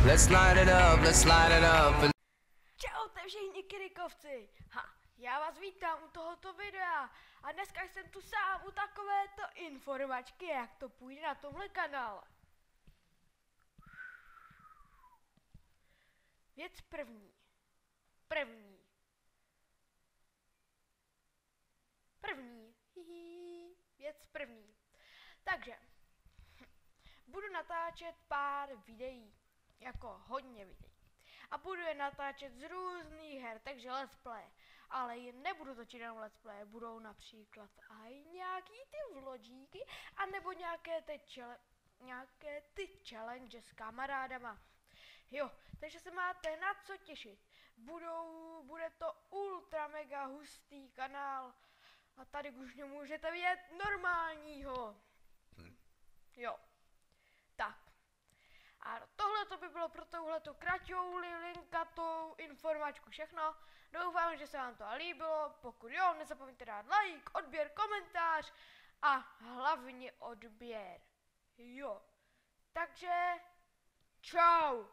Let's light it up, let's light it up. Čaute všichni krikovci! Já vás vítám u tohoto videa a dneska jsem tu sám u takovéto informačky, jak to půjde na tomhle kanále. Věc první. Věc první. Takže budu natáčet pár videí, jako hodně videí. A budu je natáčet z různých her, takže let's play. Ale nebudu točit jenom let's play, budou například i nějaký ty vlogíky, anebo nějaké ty challenge s kamarádama. Jo, takže se máte na co těšit. Bude to ultra mega hustý kanál. A tady už nemůžete vidět normálního. Jo. Tak. A tohle to by bylo pro touhletu kraťou, linkatou informačku všechno. Doufám, že se vám to líbilo. Pokud jo, nezapomeňte dát like, odběr, komentář a hlavně odběr. Jo. Takže čau.